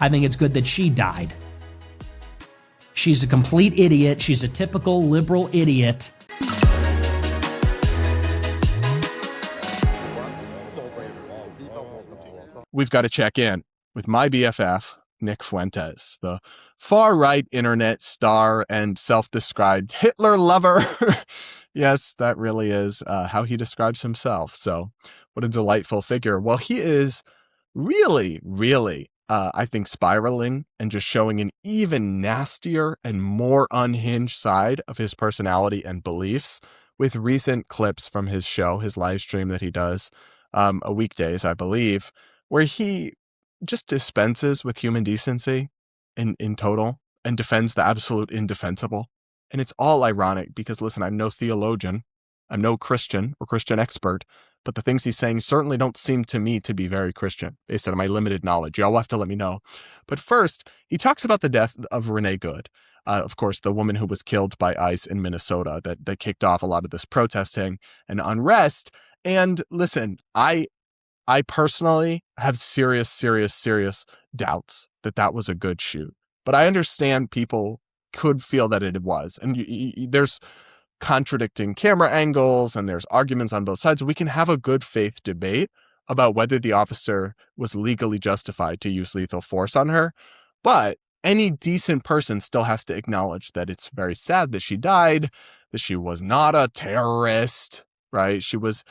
I think it's good that she died. She's a complete idiot. She's a typical liberal idiot. We've got to check in with my BFF, Nick Fuentes, the far-right internet star and self-described Hitler lover. Yes, that really is how he describes himself. So what a delightful figure. Well, he is really, I think, spiraling and just showing an even nastier and more unhinged side of his personality and beliefs with recent clips from his show, his live stream that he does weekdays, I believe, where he just dispenses with human decency in total and defends the absolute indefensible. And it's all ironic because, listen, I'm no theologian, I'm no Christian or Christian expert, but the things he's saying certainly don't seem to me to be very Christian based on my limited knowledge. Y'all have to let me know. But first, he talks about the death of Renee Good. Of course, the woman who was killed by ICE in Minnesota that kicked off a lot of this protesting and unrest. And listen, I personally have serious doubts that was a good shoot. But I understand people could feel that it was. And there's contradicting camera angles and there's arguments on both sides. We can have a good faith debate about whether the officer was legally justified to use lethal force on her. But any decent person still has to acknowledge that it's very sad that she died, that she was not a terrorist, right? She was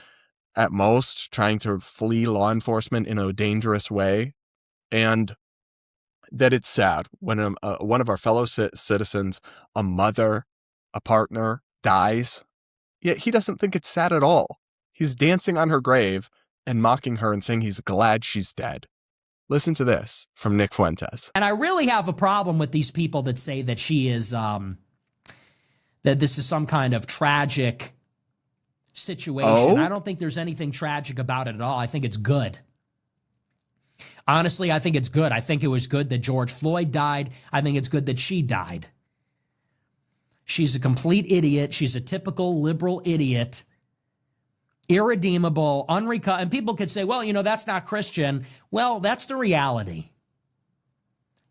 at most trying to flee law enforcement in a dangerous way, and that it's sad when one of our fellow citizens, a mother, a partner, dies, yet he doesn't think it's sad at all. He's dancing on her grave and mocking her and saying he's glad she's dead. Listen to this from Nick Fuentes. And I really have a problem with these people that say that she is, that this is some kind of tragic situation. Oh? I don't think there's anything tragic about it at all. I think it's good. Honestly, I think it's good. I think it was good that George Floyd died. I think it's good that she died. She's a complete idiot. She's a typical liberal idiot. Irredeemable, and people could say, well, that's not Christian. Well, that's the reality.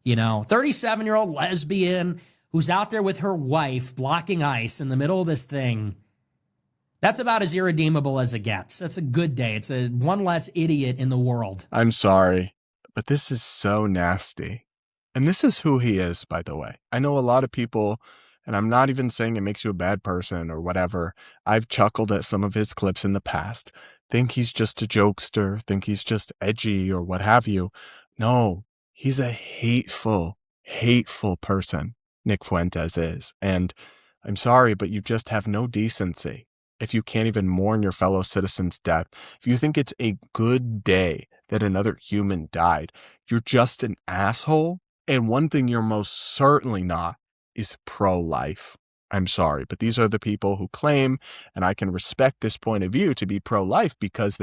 37-year-old lesbian who's out there with her wife blocking ICE in the middle of this thing. That's about as irredeemable as it gets. That's a good day. It's one less idiot in the world. I'm sorry, but this is so nasty. And this is who he is, by the way. I know a lot of people, and I'm not even saying it makes you a bad person or whatever. I've chuckled at some of his clips in the past. Think he's just a jokester, think he's just edgy or what have you. No, he's a hateful person, Nick Fuentes is. And I'm sorry, but you just have no decency if you can't even mourn your fellow citizen's death. If you think it's a good day that another human died, you're just an asshole. And one thing you're most certainly not is pro-life. I'm sorry, but these are the people who claim, and I can respect this point of view, to be pro-life because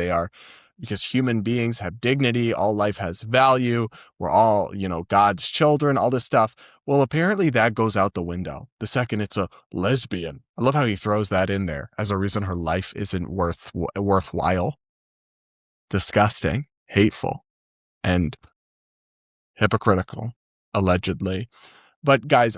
human beings have dignity, all life has value, we're all, God's children, all this stuff. Well, apparently that goes out the window the second it's a lesbian. I love how he throws that in there as a reason her life isn't worthwhile. Disgusting, hateful, and hypocritical, allegedly. But guys,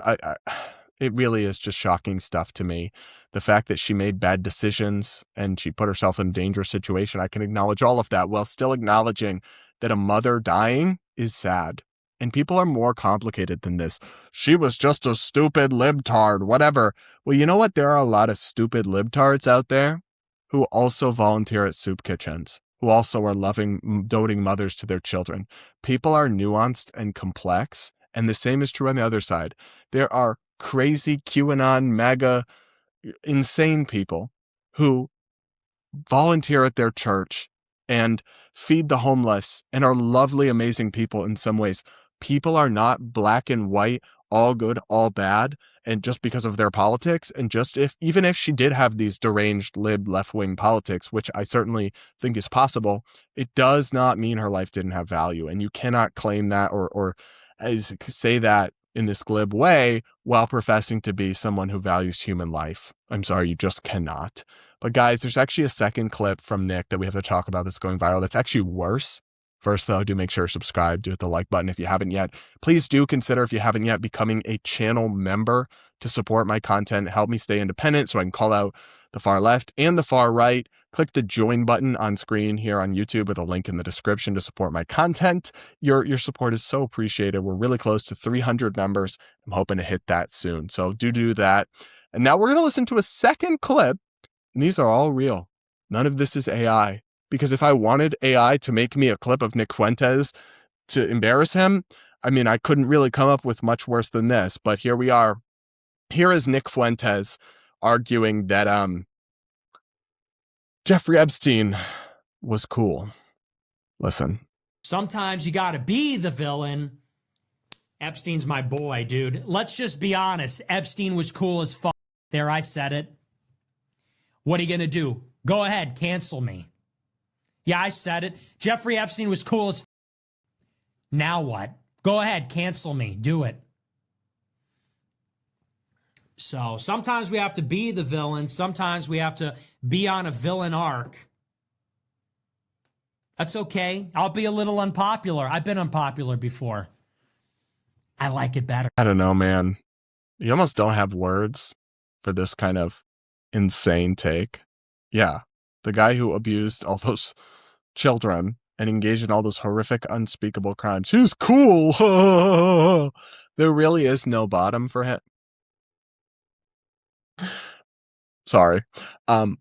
it really is just shocking stuff to me. The fact that she made bad decisions and she put herself in a dangerous situation, I can acknowledge all of that while still acknowledging that a mother dying is sad. And people are more complicated than this. She was just a stupid libtard, whatever. Well, you know what? There are a lot of stupid libtards out there who also volunteer at soup kitchens, who also are loving, doting mothers to their children. People are nuanced and complex. And the same is true on the other side. There are crazy QAnon, MAGA, insane people who volunteer at their church and feed the homeless and are lovely, amazing people in some ways. People are not black and white, all good, all bad, and just because of their politics. And even if she did have these deranged left-wing politics, which I certainly think is possible, it does not mean her life didn't have value. And you cannot claim that or say that in this glib way while professing to be someone who values human life. I'm sorry, you just cannot. But guys, there's actually a second clip from Nick that we have to talk about that's going viral that's actually worse First, though, do make sure to subscribe, do hit the like button if you haven't yet. Please do consider, if you haven't yet, becoming a channel member to support my content, help me stay independent so I can call out the far left and the far right. Click the join button on screen here on YouTube with a link in the description to support my content. Your support is so appreciated. We're really close to 300 members. I'm hoping to hit that soon. So do that. And now we're going to listen to a second clip. And these are all real. None of this is AI. Because if I wanted AI to make me a clip of Nick Fuentes to embarrass him, I mean, I couldn't really come up with much worse than this. But here we are. Here is Nick Fuentes arguing that Jeffrey Epstein was cool. Listen. Sometimes you got to be the villain. Epstein's my boy, dude. Let's just be honest. Epstein was cool as fuck. There, I said it. What are you going to do? Go ahead, cancel me. Yeah, I said it. Jeffrey Epstein was cool as fuck. Now what? Go ahead, cancel me. Do it. So sometimes we have to be the villain. Sometimes we have to be on a villain arc. That's okay. I'll be a little unpopular. I've been unpopular before. I like it better. I don't know, man. You almost don't have words for this kind of insane take. Yeah, the guy who abused all those children and engaged in all those horrific, unspeakable crimes. He's cool. There really is no bottom for him. Sorry. I'll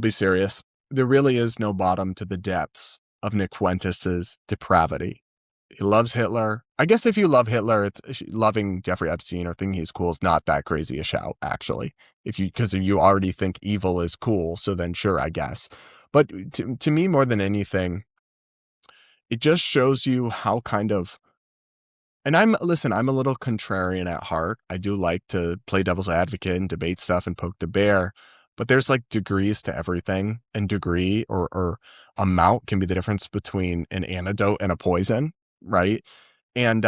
be serious. There really is no bottom to the depths of Nick Fuentes' depravity. He loves Hitler. I guess if you love Hitler, it's loving Jeffrey Epstein or thinking he's cool is not that crazy a shout, actually. Because you already think evil is cool, so then sure, I guess. But to me, more than anything, it just shows you how kind of. And I'm a little contrarian at heart. I do like to play devil's advocate and debate stuff and poke the bear, but there's like degrees to everything, and degree or amount can be the difference between an antidote and a poison, right? And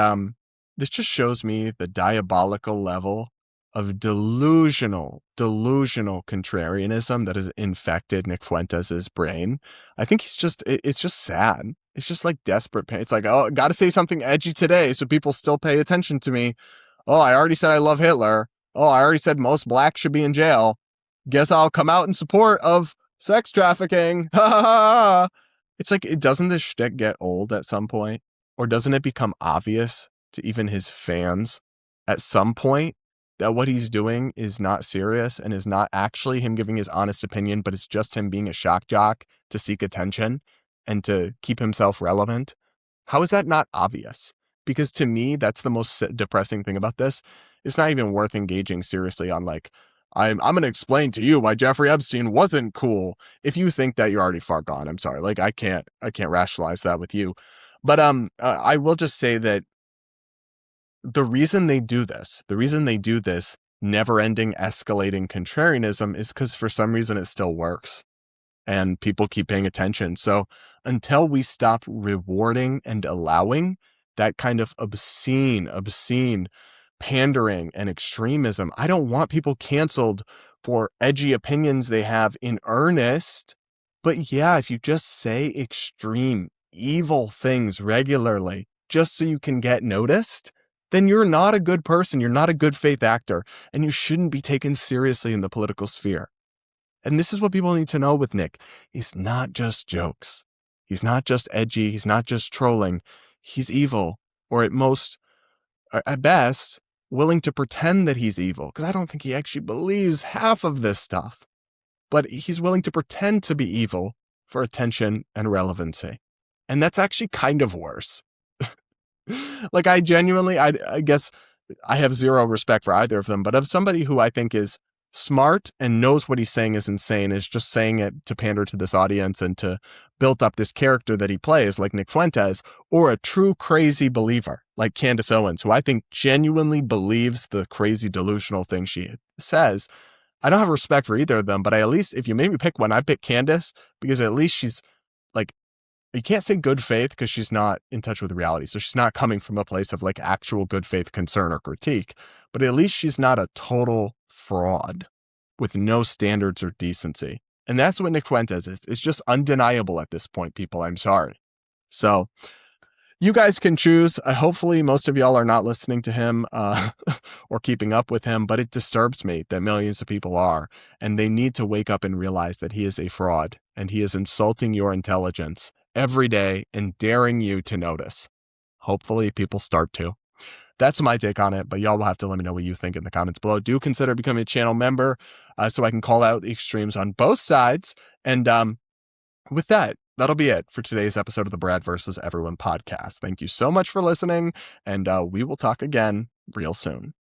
this just shows me the diabolical level of delusional contrarianism that has infected Nick Fuentes' brain. I think it's just sad. It's just like desperate pain. It's like, oh, I got to say something edgy today so people still pay attention to me. Oh, I already said I love Hitler. Oh, I already said most blacks should be in jail. Guess I'll come out in support of sex trafficking. It's like, doesn't this shtick get old at some point? Or doesn't it become obvious to even his fans at some point that what he's doing is not serious and is not actually him giving his honest opinion, but it's just him being a shock jock to seek attention and to keep himself relevant? How is that not obvious? Because to me, that's the most depressing thing about this. It's not even worth engaging seriously on like, I'm going to explain to you why Jeffrey Epstein wasn't cool. If you think that, you're already far gone. I'm sorry. Like I can't rationalize that with you. But I will just say that the reason they do this never-ending escalating contrarianism is because for some reason it still works. And people keep paying attention. So until we stop rewarding and allowing that kind of obscene pandering and extremism, I don't want people canceled for edgy opinions they have in earnest. But yeah, if you just say extreme, evil things regularly just so you can get noticed, then you're not a good person. You're not a good faith actor, and you shouldn't be taken seriously in the political sphere. And this is what people need to know with Nick. He's not just jokes. He's not just edgy. He's not just trolling. He's evil, or at best, willing to pretend that he's evil, because I don't think he actually believes half of this stuff. But he's willing to pretend to be evil for attention and relevancy. And that's actually kind of worse. Like I guess I have zero respect for either of them, but of somebody who I think is smart and knows what he's saying is insane, is just saying it to pander to this audience and to build up this character that he plays like Nick Fuentes, or a true crazy believer like Candace Owens, who I think genuinely believes the crazy delusional thing she says. I don't have respect for either of them, but I at least, if you made me pick one, I'd pick Candace, because at least she's like, you can't say good faith because she's not in touch with reality. So she's not coming from a place of like actual good faith concern or critique, but at least she's not a total fraud with no standards or decency. And that's what Nick Fuentes is. It's just undeniable at this point, people. I'm sorry. So you guys can choose. Hopefully most of y'all are not listening to him or keeping up with him, but it disturbs me that millions of people are, and they need to wake up and realize that he is a fraud and he is insulting your intelligence every day and daring you to notice. Hopefully people start to. That's my take on it, but y'all will have to let me know what you think in the comments below. Do consider becoming a channel member so I can call out the extremes on both sides. And with that, that'll be it for today's episode of the Brad vs. Everyone podcast. Thank you so much for listening, and we will talk again real soon.